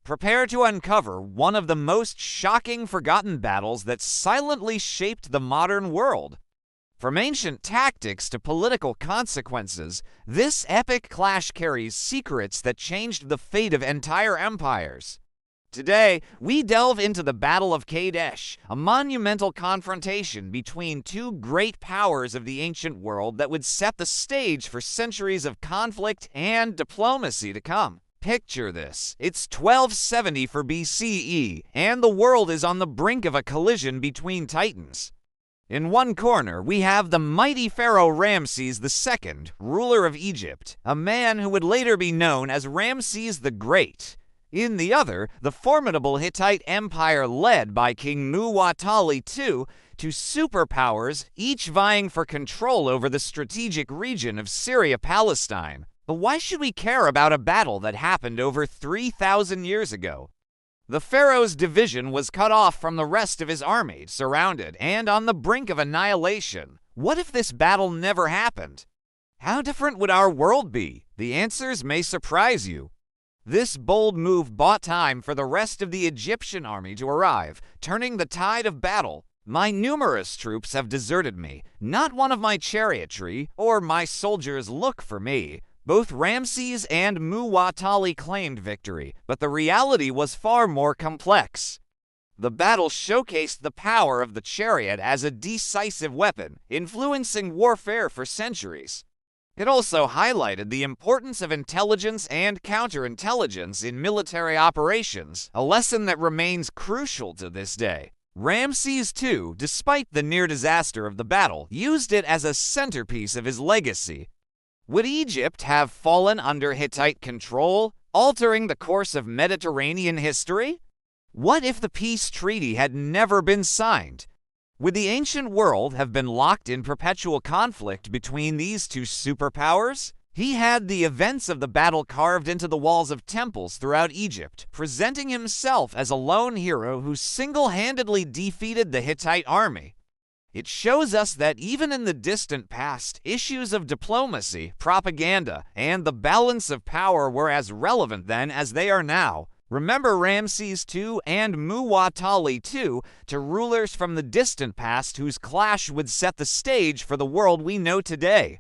prepare to uncover one of the most shocking forgotten battles that silently shaped the modern world. From ancient tactics to political consequences, this epic clash carries secrets that changed the fate of entire empires. Today, we delve into the Battle of Kadesh, a monumental confrontation between two great powers of the ancient world that would set the stage for centuries of conflict and diplomacy to come. Picture this. It's 1270 for BCE, and the world is on the brink of a collision between titans. In one corner, we have the mighty pharaoh Ramses II, ruler of Egypt, a man who would later be known as Ramses the Great. In the other, the formidable Hittite Empire led by King Muwatalli II, two superpowers, each vying for control over the strategic region of Syria-Palestine. But why should we care about a battle that happened over 3,000 years ago? The pharaoh's division was cut off from the rest of his army, surrounded, and on the brink of annihilation. What if this battle never happened? How different would our world be? The answers may surprise you. This bold move bought time for the rest of the Egyptian army to arrive, turning the tide of battle. My numerous troops have deserted me. Not one of my chariotry or my soldiers look for me. Both Ramses and Muwatalli claimed victory, but the reality was far more complex. The battle showcased the power of the chariot as a decisive weapon, influencing warfare for centuries. It also highlighted the importance of intelligence and counterintelligence in military operations, a lesson that remains crucial to this day. Ramses II, despite the near disaster of the battle, used it as a centerpiece of his legacy. Would Egypt have fallen under Hittite control, altering the course of Mediterranean history? What if the peace treaty had never been signed? Would the ancient world have been locked in perpetual conflict between these two superpowers? He had the events of the battle carved into the walls of temples throughout Egypt, presenting himself as a lone hero who single-handedly defeated the Hittite army. It shows us that even in the distant past, issues of diplomacy, propaganda, and the balance of power were as relevant then as they are now. Remember Ramses II and Muwatalli II, two rulers from the distant past whose clash would set the stage for the world we know today.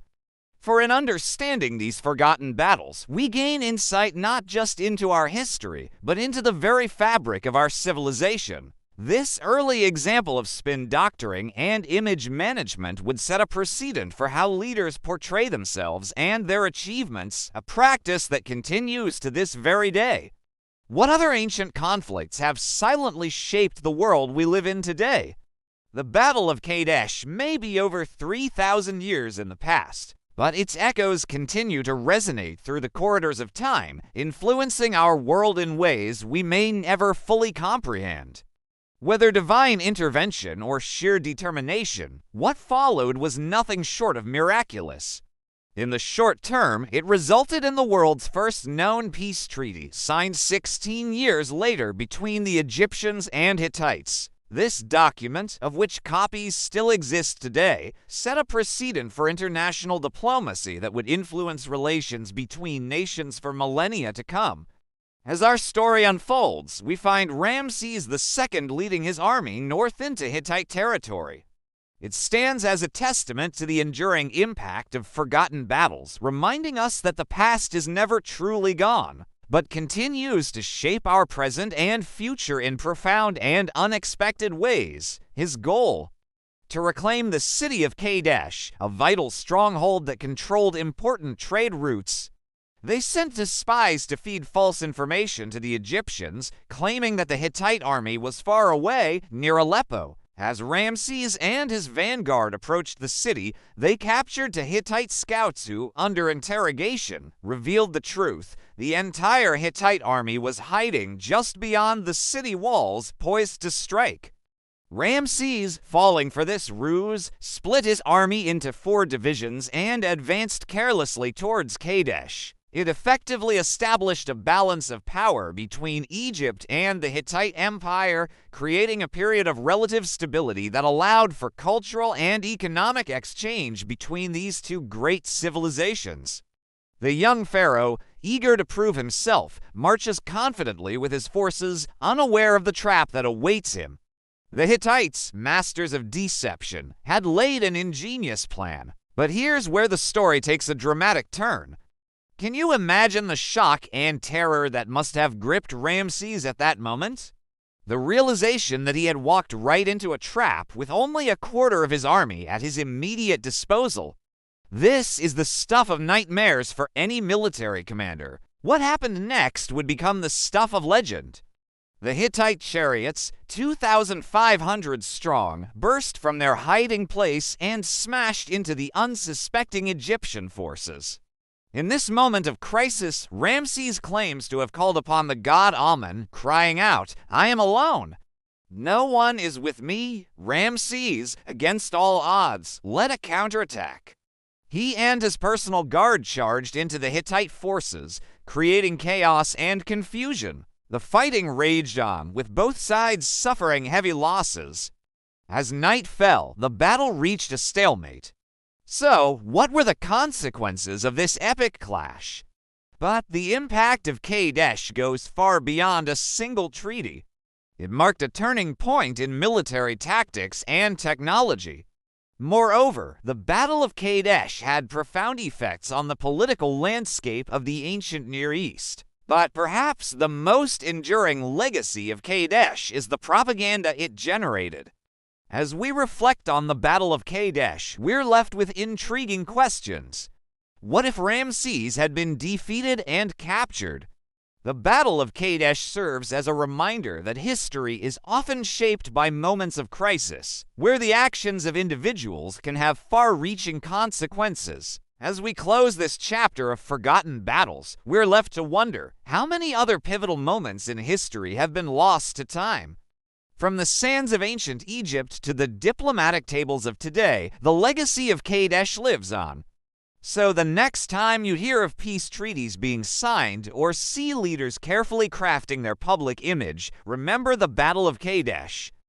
For in understanding these forgotten battles, we gain insight not just into our history, but into the very fabric of our civilization. This early example of spin doctoring and image management would set a precedent for how leaders portray themselves and their achievements, a practice that continues to this very day. What other ancient conflicts have silently shaped the world we live in today? The Battle of Kadesh may be over 3,000 years in the past, but its echoes continue to resonate through the corridors of time, influencing our world in ways we may never fully comprehend. Whether divine intervention or sheer determination, what followed was nothing short of miraculous. In the short term, it resulted in the world's first known peace treaty, signed 16 years later between the Egyptians and Hittites. This document, of which copies still exist today, set a precedent for international diplomacy that would influence relations between nations for millennia to come. As our story unfolds, we find Ramses II leading his army north into Hittite territory. It stands as a testament to the enduring impact of forgotten battles, reminding us that the past is never truly gone, but continues to shape our present and future in profound and unexpected ways. His goal: to reclaim the city of Kadesh, a vital stronghold that controlled important trade routes. They sent spies to feed false information to the Egyptians, claiming that the Hittite army was far away near Aleppo. As Ramses and his vanguard approached the city, they captured two Hittite scouts who, under interrogation, revealed the truth. The entire Hittite army was hiding just beyond the city walls, poised to strike. Ramses, falling for this ruse, split his army into 4 divisions and advanced carelessly towards Kadesh. It effectively established a balance of power between Egypt and the Hittite Empire, creating a period of relative stability that allowed for cultural and economic exchange between these two great civilizations. The young pharaoh, eager to prove himself, marches confidently with his forces, unaware of the trap that awaits him. The Hittites, masters of deception, had laid an ingenious plan. But here's where the story takes a dramatic turn. Can you imagine the shock and terror that must have gripped Ramses at that moment? The realization that he had walked right into a trap with only a quarter of his army at his immediate disposal. This is the stuff of nightmares for any military commander. What happened next would become the stuff of legend. The Hittite chariots, 2,500 strong, burst from their hiding place and smashed into the unsuspecting Egyptian forces. In this moment of crisis, Ramses claims to have called upon the god Amun, crying out, "I am alone. No one is with me, Ramses, against all odds. Let a counterattack." He and his personal guard charged into the Hittite forces, creating chaos and confusion. The fighting raged on, with both sides suffering heavy losses. As night fell, the battle reached a stalemate. So, what were the consequences of this epic clash? But the impact of Kadesh goes far beyond a single treaty. It marked a turning point in military tactics and technology. Moreover, the Battle of Kadesh had profound effects on the political landscape of the ancient Near East. But perhaps the most enduring legacy of Kadesh is the propaganda it generated. As we reflect on the Battle of Kadesh, we're left with intriguing questions. What if Ramses had been defeated and captured? The Battle of Kadesh serves as a reminder that history is often shaped by moments of crisis, where the actions of individuals can have far-reaching consequences. As we close this chapter of forgotten battles, we're left to wonder, how many other pivotal moments in history have been lost to time? From the sands of ancient Egypt to the diplomatic tables of today, the legacy of Kadesh lives on. So the next time you hear of peace treaties being signed or see leaders carefully crafting their public image, remember the Battle of Kadesh.